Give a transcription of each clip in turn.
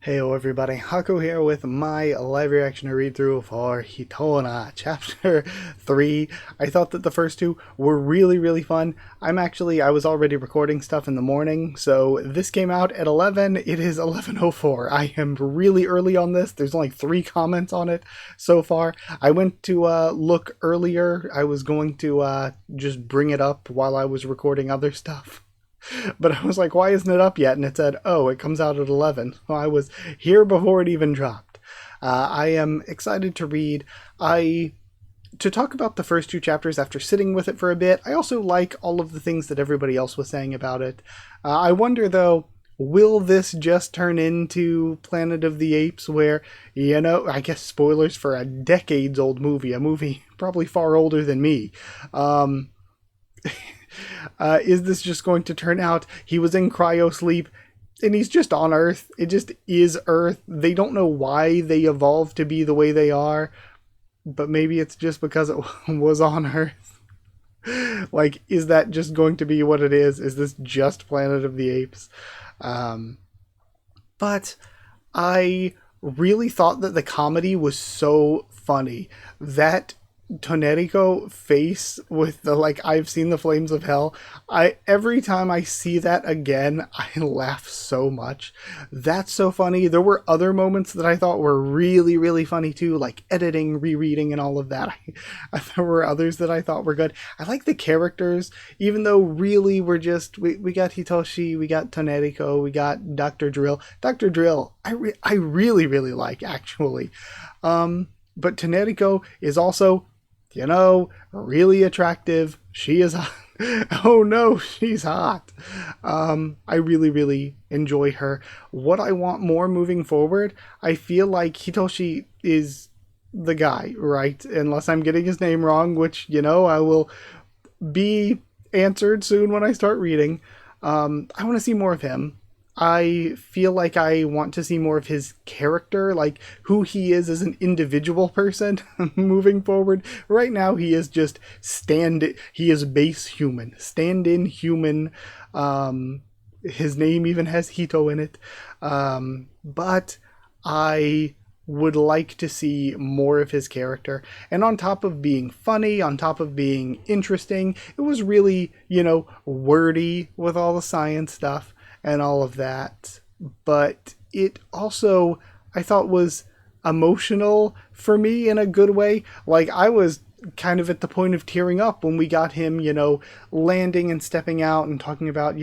Heyo everybody, Haku here with my live reaction to read through for Hitoner Chapter 3. I thought that the first two were really fun. I was already recording stuff in the morning, so this came out at 11. It is 11:04. I am really early on this. There's only 3 comments on it so far. I went to look earlier. I was going to just bring it up while I was recording other stuff. But I was like, why isn't it up yet? And it said, oh, it comes out at 11. Well, I was here before it even dropped. I am excited to read. To talk about the first 2 chapters after sitting with it for a bit. I also like all of the things that everybody else was saying about it. I wonder, though, will this just turn into Planet of the Apes where, I guess spoilers for a decades-old movie, a movie probably far older than me. Is this just going to turn out he was in cryo sleep and he's just on Earth? It just is Earth. They don't know why they evolved to be the way they are, but maybe it's just because it was on Earth. Like, is that just going to be what it is? Is this just Planet of the Apes? But I really thought that the comedy was so funny. That Toneriko face with the I've seen the flames of hell. Every time I see that again, I laugh so much. That's so funny. There were other moments that I thought were really funny too, like editing, rereading, and all of that. There were others that I thought were good. I like the characters, even though really we're just we got Hitoshi, we got Toneriko, we got Dr. Drill. Dr. Drill, I really like actually. But Toneriko is also really attractive. She is hot. Oh no, she's hot. I really enjoy her. What I want more moving forward, I feel like Hitoshi is the guy, right? Unless I'm getting his name wrong, which, I will be answered soon when I start reading. I want to see more of him. I feel like I want to see more of his character, like who he is as an individual person moving forward. Right now, he is just he is base human, stand-in human. His name even has Hito in it. But I would like to see more of his character. And on top of being funny, on top of being interesting, it was really, wordy with all the science stuff and all of that. But it also, I thought, was emotional for me in a good way. Like, I was kind of at the point of tearing up when we got him, landing and stepping out and talking about,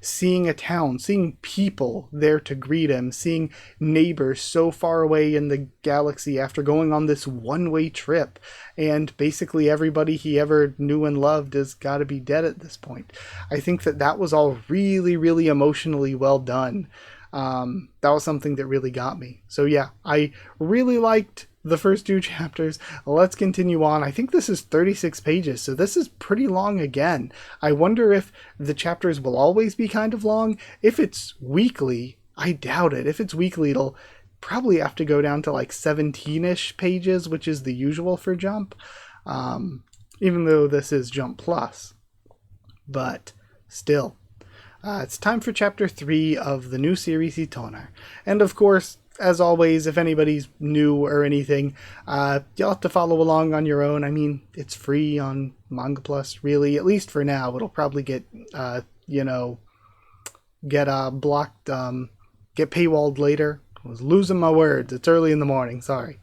seeing a town, seeing people there to greet him, seeing neighbors so far away in the galaxy after going on this one-way trip. And basically everybody he ever knew and loved has got to be dead at this point. I think that was all really emotionally well done. That was something that really got me. So yeah, I really liked the first 2 chapters. Let's continue on. I think this is 36 pages, so this is pretty long again. I wonder if the chapters will always be kind of long. If it's weekly, I doubt it. If it's weekly, it'll probably have to go down to 17-ish pages, which is the usual for Jump, even though this is Jump Plus. But still, it's time for Chapter 3 of the new series Hitoner. And of course, as always, if anybody's new or anything, you'll have to follow along on your own. I mean, it's free on Manga Plus, really, at least for now. It'll probably get, blocked, get paywalled later. I was losing my words. It's early in the morning, sorry.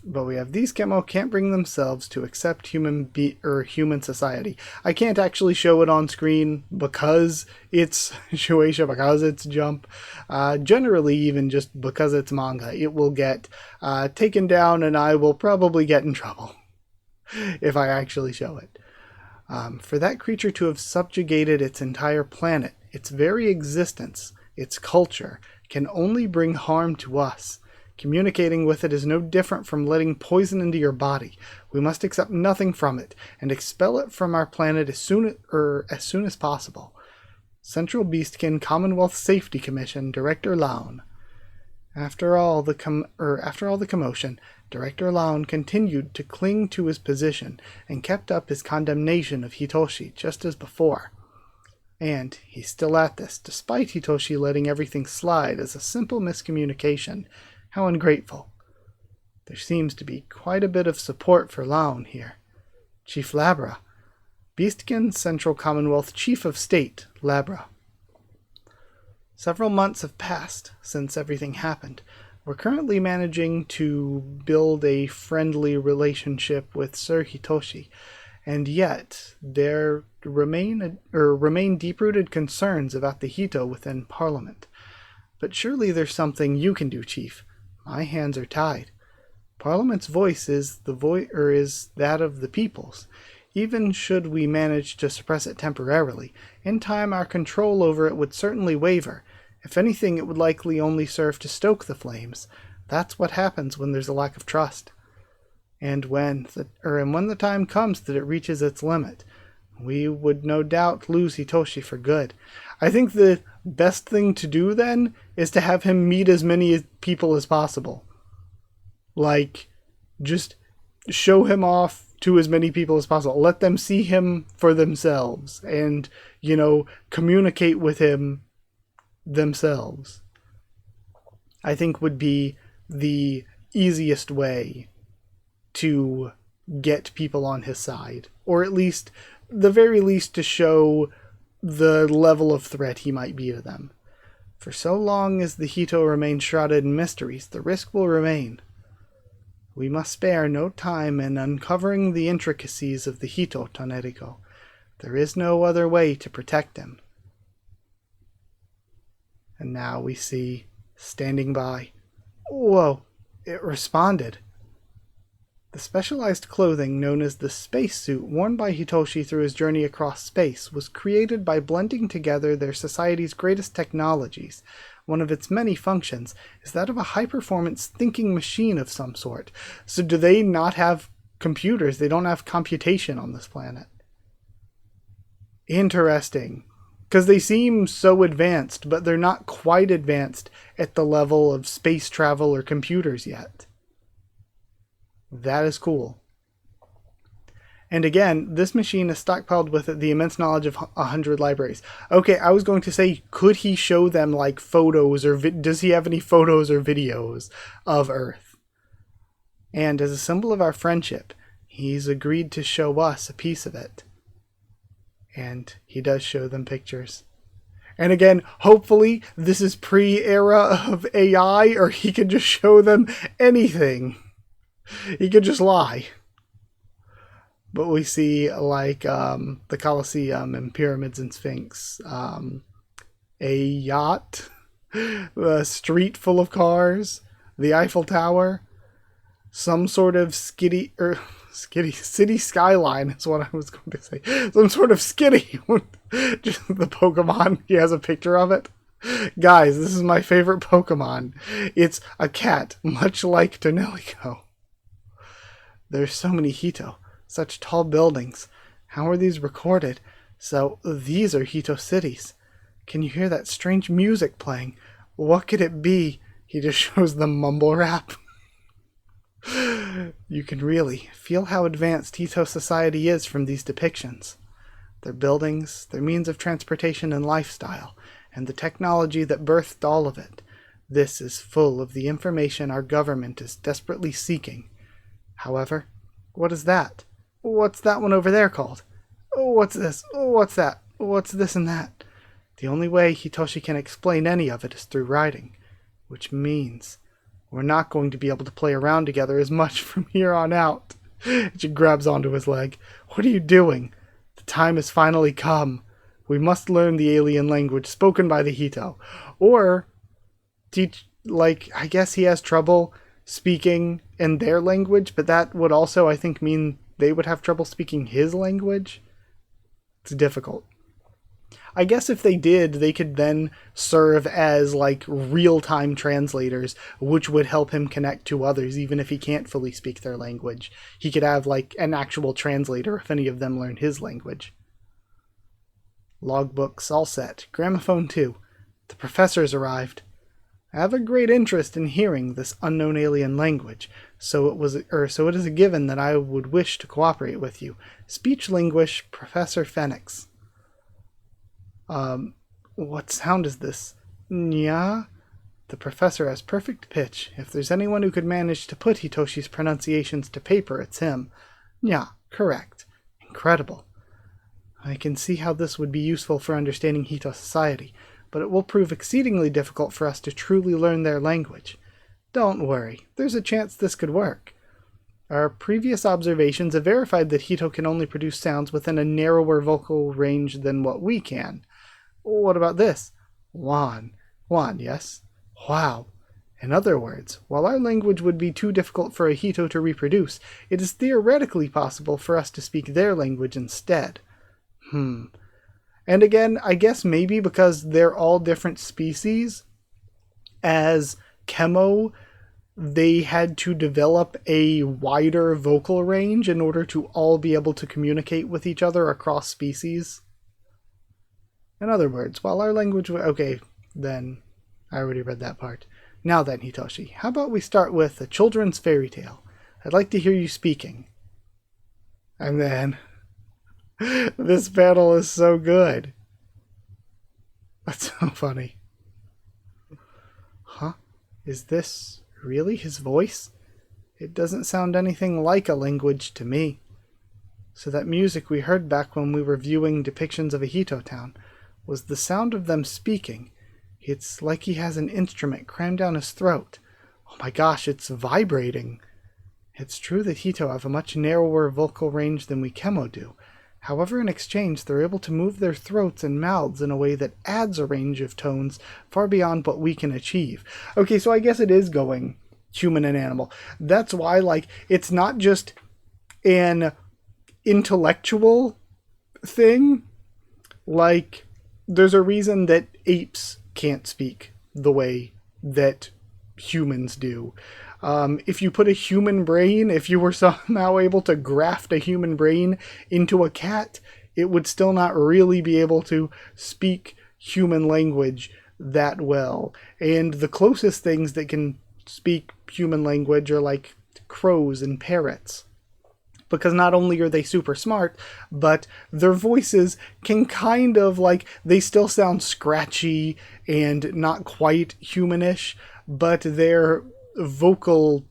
But we have these Kemo can't bring themselves to accept human society. I can't actually show it on screen because it's Shueisha, because it's Jump. Generally, even just because it's manga, it will get taken down, and I will probably get in trouble if I actually show it. For that creature to have subjugated its entire planet, its very existence, its culture, can only bring harm to us. Communicating with it is no different from letting poison into your body. We must accept nothing from it and expel it from our planet as soon as possible. Central Beastkin Commonwealth Safety Commission, Director Laun. After all the commotion, Director Laun continued to cling to his position and kept up his condemnation of Hitoshi just as before. And he's still at this, despite Hitoshi letting everything slide as a simple miscommunication. How ungrateful. There seems to be quite a bit of support for Laon here. Chief Labra. Beastkin Central Commonwealth Chief of State, Labra. Several months have passed since everything happened. We're currently managing to build a friendly relationship with Sir Hitoshi, and yet there remain deep-rooted concerns about the Hito within Parliament. But surely there's something you can do, Chief. My hands are tied. Parliament's voice is that of the people's. Even should we manage to suppress it temporarily, in time our control over it would certainly waver. If anything, it would likely only serve to stoke the flames. That's what happens when there's a lack of trust. And when the time comes that it reaches its limit, we would no doubt lose Hitoshi for good. I think the best thing to do then is to have him meet as many people as possible. Like, just show him off to as many people as possible. Let them see him for themselves and, communicate with him themselves. I think would be the easiest way to get people on his side, or at least, the very least, to show the level of threat he might be to them. For so long as the Hito remain shrouded in mysteries, the risk will remain. We must spare no time in uncovering the intricacies of the Hito, Tonerico. There is no other way to protect him. And now we see, standing by. Whoa, it responded. The specialized clothing known as the spacesuit worn by Hitoshi through his journey across space was created by blending together their society's greatest technologies. One of its many functions is that of a high-performance thinking machine of some sort. So do they not have computers? They don't have computation on this planet. Interesting. Because they seem so advanced, but they're not quite advanced at the level of space travel or computers yet. That is cool. And again, this machine is stockpiled with the immense knowledge of 100 libraries. Okay, I was going to say, could he show them like photos, or does he have any photos or videos of Earth? And as a symbol of our friendship, he's agreed to show us a piece of it. And he does show them pictures. And again, hopefully this is pre-era of AI, or he could just show them anything. He could just lie. But we see, like, the Colosseum and pyramids and Sphinx. A yacht. A street full of cars. The Eiffel Tower. Some sort of city skyline is what I was going to say. Some sort of skitty. Just the Pokemon. He has a picture of it. Guys, this is my favorite Pokemon. It's a cat, much like Tonelico. There's so many Hito, such tall buildings. How are these recorded? So these are Hito cities. Can you hear that strange music playing? What could it be? He just shows them mumble rap. You can really feel how advanced Hito society is from these depictions. Their buildings, their means of transportation and lifestyle, and the technology that birthed all of it. This is full of the information our government is desperately seeking. However, what is that? What's that one over there called? What's this? What's that? What's this and that? The only way Hitoshi can explain any of it is through writing, which means we're not going to be able to play around together as much from here on out. She grabs onto his leg. What are you doing? The time has finally come. We must learn the alien language spoken by the Hito. Or teach, I guess he has trouble speaking in their language, but that would also, I think, mean they would have trouble speaking his language. It's difficult. I guess if they did, they could then serve as real-time translators, which would help him connect to others, even if he can't fully speak their language. He could have an actual translator if any of them learn his language. Logbooks all set. Gramophone 2. The professor's arrived. I have a great interest in hearing this unknown alien language, so it is a given that I would wish to cooperate with you. Speech linguist Professor Phoenix. What sound is this? Nya? The professor has perfect pitch. If there's anyone who could manage to put Hitoshi's pronunciations to paper, it's him. Nya, correct. Incredible. I can see how this would be useful for understanding Hito society, but it will prove exceedingly difficult for us to truly learn their language. Don't worry, there's a chance this could work. Our previous observations have verified that Hito can only produce sounds within a narrower vocal range than what we can. What about this? Wan. Wan, yes? Wow. In other words, while our language would be too difficult for a Hito to reproduce, it is theoretically possible for us to speak their language instead. And again, I guess maybe because they're all different species, as Chemo, they had to develop a wider vocal range in order to all be able to communicate with each other across species. In other words, while our language... Okay, then I already read that part. Now then, Hitoshi, how about we start with a children's fairy tale? I'd like to hear you speaking. And then... This panel is so good. That's so funny. Huh? Is this really his voice? It doesn't sound anything like a language to me. So that music we heard back when we were viewing depictions of a Hito town was the sound of them speaking. It's like he has an instrument crammed down his throat. Oh my gosh, it's vibrating. It's true that Hito have a much narrower vocal range than we Chemo do. However, in exchange, they're able to move their throats and mouths in a way that adds a range of tones far beyond what we can achieve. Okay, so I guess it is going human and animal. That's why, like, it's not just an intellectual thing. Like, there's a reason that apes can't speak the way that humans do. If you put a human brain, if you were somehow able to graft a human brain into a cat, it would still not really be able to speak human language that well. And the closest things that can speak human language are like crows and parrots. Because not only are they super smart, but their voices can kind of like, they still sound scratchy and not quite humanish, but their vocal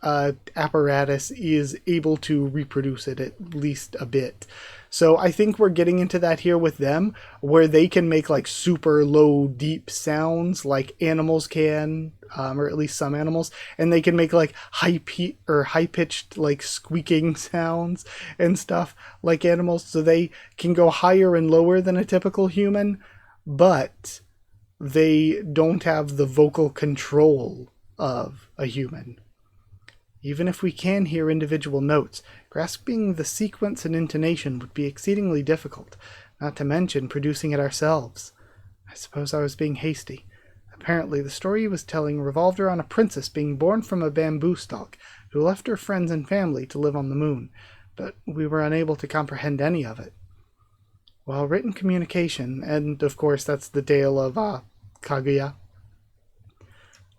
apparatus is able to reproduce it at least a bit. So I think we're getting into that here with them, where they can make like super low, deep sounds like animals can, or at least some animals, and they can make like high-pitched like squeaking sounds and stuff like animals. So they can go higher and lower than a typical human, but they don't have the vocal control of a human. Even if we can hear individual notes, grasping the sequence and intonation would be exceedingly difficult, not to mention producing it ourselves. I suppose I was being hasty. Apparently, the story he was telling revolved around a princess being born from a bamboo stalk, who left her friends and family to live on the moon, but we were unable to comprehend any of it. While written communication, and of course that's the tale of Kaguya,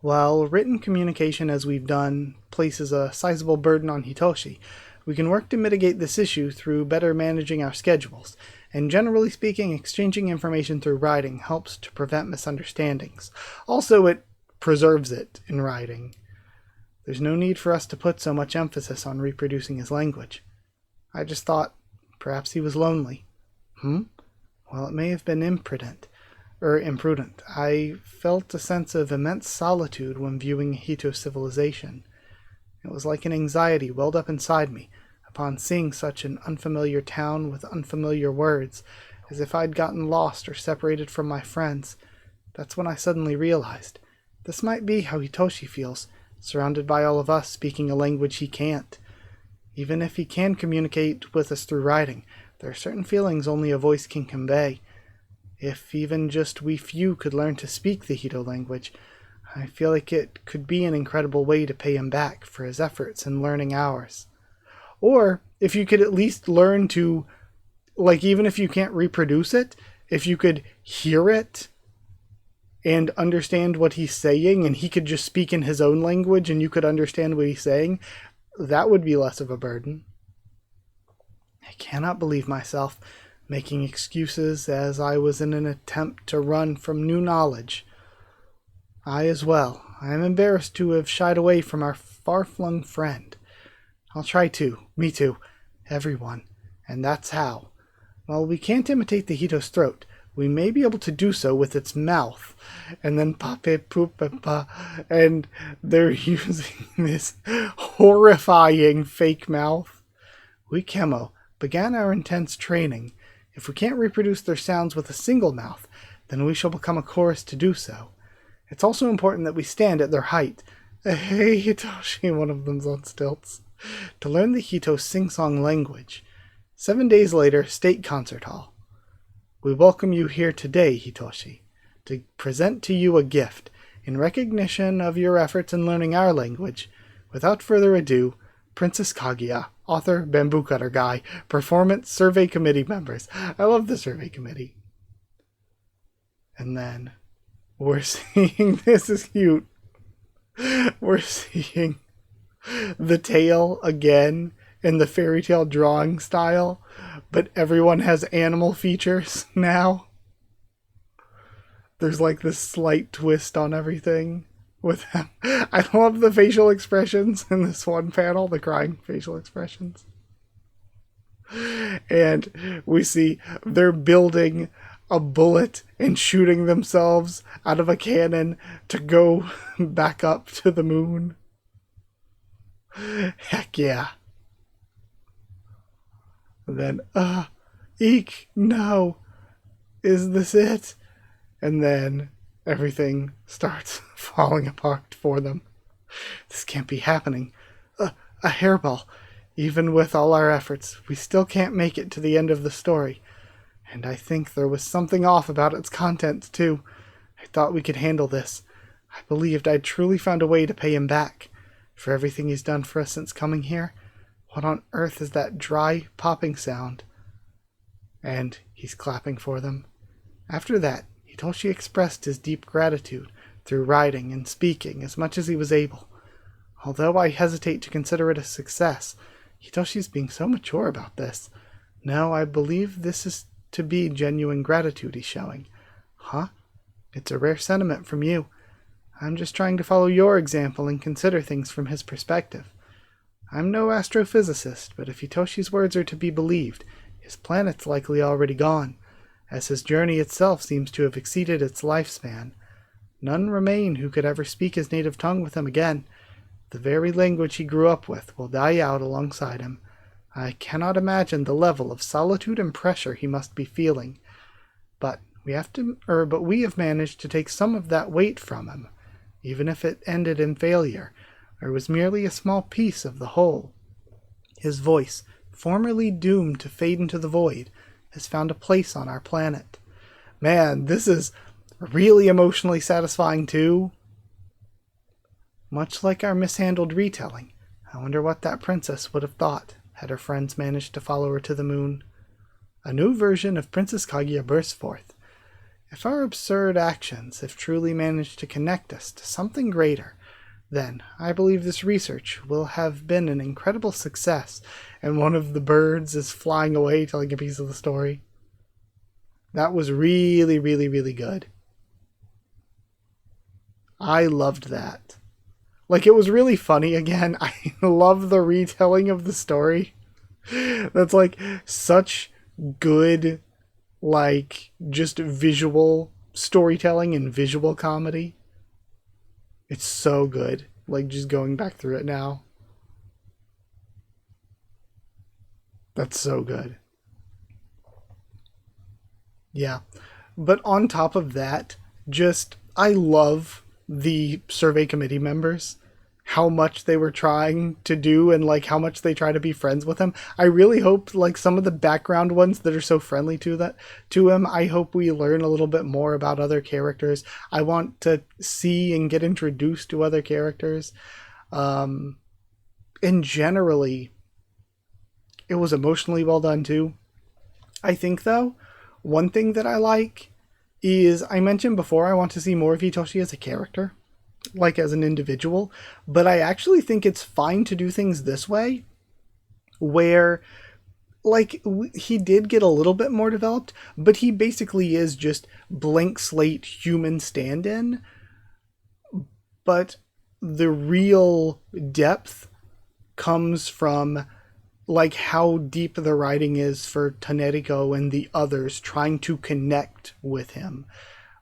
while written communication, as we've done, places a sizable burden on Hitoshi, we can work to mitigate this issue through better managing our schedules, and generally speaking, exchanging information through writing helps to prevent misunderstandings. Also, it preserves it in writing. There's no need for us to put so much emphasis on reproducing his language. I just thought, perhaps he was lonely. Well, it may have been imprudent. I felt a sense of immense solitude when viewing Hito civilization. It was like an anxiety welled up inside me upon seeing such an unfamiliar town with unfamiliar words, as if I'd gotten lost or separated from my friends. That's when I suddenly realized this might be how Hitoshi feels, surrounded by all of us speaking a language he can't. Even if he can communicate with us through writing, there are certain feelings only a voice can convey. If even just we few could learn to speak the Hito language, I feel like it could be an incredible way to pay him back for his efforts in learning ours. Or if you could at least learn to, like, even if you can't reproduce it, if you could hear it and understand what he's saying, and he could just speak in his own language and you could understand what he's saying, that would be less of a burden. I cannot believe myself. making excuses as I was in an attempt to run from new knowledge. I as well. I am embarrassed to have shied away from our far-flung friend. I'll try to. Me too. Everyone. And that's how. While we can't imitate the Hito's throat, we may be able to do so with its mouth. And then pape poop pa, and they're using this horrifying fake mouth. We Kemo began our intense training. If we can't reproduce their sounds with a single mouth, then we shall become a chorus to do so. It's also important that we stand at their height. Hey, Hitoshi, one of them's on stilts. To learn the Hito sing-song language. 7 days later, State Concert Hall. We welcome you here today, Hitoshi, to present to you a gift in recognition of your efforts in learning our language. Without further ado, Princess Kaguya, author, Bamboo Cutter Guy, performance, survey committee members. I love the survey committee. And then we're seeing, this is cute, we're seeing the tail again in the fairy tale drawing style, but everyone has animal features now. There's like this slight twist on everything with them. I love the facial expressions in this one panel, the crying facial expressions. And we see they're building a bullet and shooting themselves out of a cannon to go back up to the moon. Heck yeah. And then, eek, no, is this it? And then everything starts falling apart for them. This can't be happening. A hairball. Even with all our efforts, we still can't make it to the end of the story. And I think there was something off about its contents, too. I thought we could handle this. I believed I'd truly found a way to pay him back for everything he's done for us since coming here. What on earth is that dry popping sound? And he's clapping for them. After that, Hitoshi expressed his deep gratitude through writing and speaking as much as he was able. Although I hesitate to consider it a success, Hitoshi's being so mature about this. No, I believe this is to be genuine gratitude he's showing. Huh? It's a rare sentiment from you. I'm just trying to follow your example and consider things from his perspective. I'm no astrophysicist, but if Hitoshi's words are to be believed, his planet's likely already gone, as his journey itself seems to have exceeded its lifespan. None remain who could ever speak his native tongue with him again. The very language he grew up with will die out alongside him. I cannot imagine the level of solitude and pressure he must be feeling. But we have managed to take some of that weight from him, even if it ended in failure, or was merely a small piece of the whole. His voice, formerly doomed to fade into the void, has found a place on our planet. Man, this is really emotionally satisfying too. Much like our mishandled retelling, I wonder what that princess would have thought had her friends managed to follow her to the moon. A new version of Princess Kaguya bursts forth. If our absurd actions have truly managed to connect us to something greater, then I believe this research will have been an incredible success, and one of the birds is flying away telling a piece of the story. That was really, really, really good. I loved that. Like, it was really funny again. I love the retelling of the story. That's like such good, like, just visual storytelling and visual comedy. It's so good. Like, just going back through it now. That's so good. Yeah. But on top of that, just, I love the survey committee members, how much they were trying to do and like how much they try to be friends with him. I really hope like some of the background ones that are so friendly to him, I hope we learn a little bit more about other characters. I want to see and get introduced to other characters. And generally, it was emotionally well done too. I think though, one thing that I like is, I mentioned before, I want to see more of Hitoshi as a character, like as an individual, but I actually think it's fine to do things this way, where like he did get a little bit more developed, but he basically is just blank slate human stand-in. But the real depth comes from like how deep the writing is for Taneriko and the others trying to connect with him.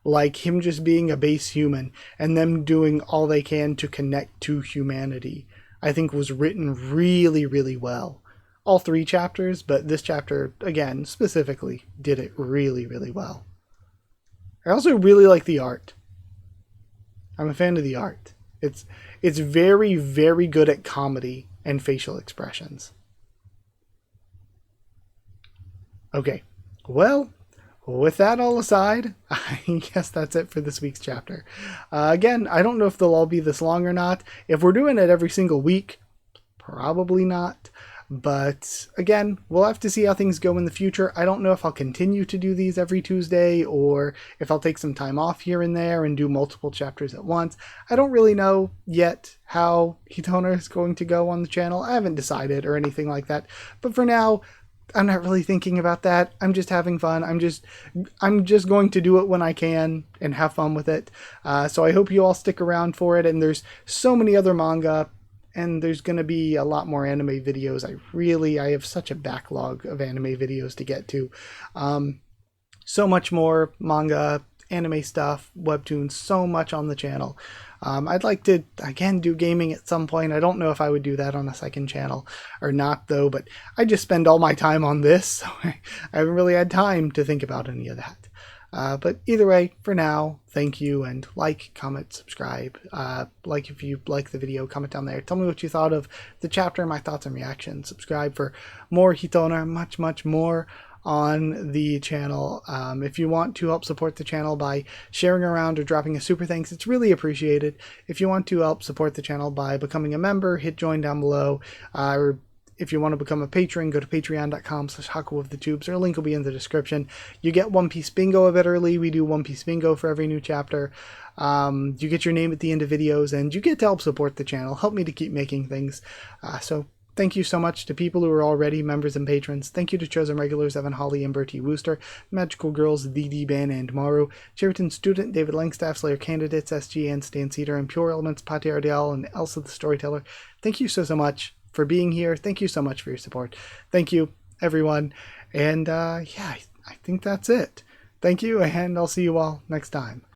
Like him just being a base human and them doing all they can to connect to humanity, I think was written really, really well. All three chapters, but this chapter, again, specifically, did it really, really well. I also really like the art. I'm a fan of the art. It's very, very good at comedy and facial expressions. Okay, well, with that all aside, I guess that's it for this week's chapter. Again, I don't know if they'll all be this long or not. If we're doing it every single week, probably not. But again, we'll have to see how things go in the future. I don't know if I'll continue to do these every Tuesday or if I'll take some time off here and there and do multiple chapters at once. I don't really know yet how Hitoner is going to go on the channel. I haven't decided or anything like that. But for now, I'm not really thinking about that. I'm just having fun. I'm just going to do it when I can and have fun with it. So I hope you all stick around for it. And there's so many other manga, and there's going to be a lot more anime videos. I have such a backlog of anime videos to get to. So much more manga, anime stuff, webtoons, so much on the channel. I'd like to, again, do gaming at some point. I don't know if I would do that on a second channel or not, though, but I just spend all my time on this, so I haven't really had time to think about any of that. But either way, for now, thank you, and like, comment, subscribe. Like if you like the video, comment down there. Tell me what you thought of the chapter, my thoughts and reactions. Subscribe for more Hitoner, much, much more on the channel. If you want to help support the channel by sharing around or dropping a super thanks, it's really appreciated. If you want to help support the channel by becoming a member, hit join down below. Or if you want to become a patron, go to patreon.com/Haku of the Tubes. Our link will be in the description. You get One Piece Bingo a bit early. We do One Piece Bingo for every new chapter. You get your name at the end of videos, and you get to help support the channel. Help me to keep making things. So thank you so much to people who are already members and patrons. Thank you to chosen regulars Evan Holly and Bertie Wooster, Magical Girls, DD Ben and Maru, Cheriton Student, David Langstaff, Slayer Candidates, SG and Stan Cedar, and Pure Elements, Pate Ardell, and Elsa the Storyteller. Thank you so much for being here. Thank you so much for your support. Thank you, everyone. And yeah, I think that's it. Thank you, and I'll see you all next time.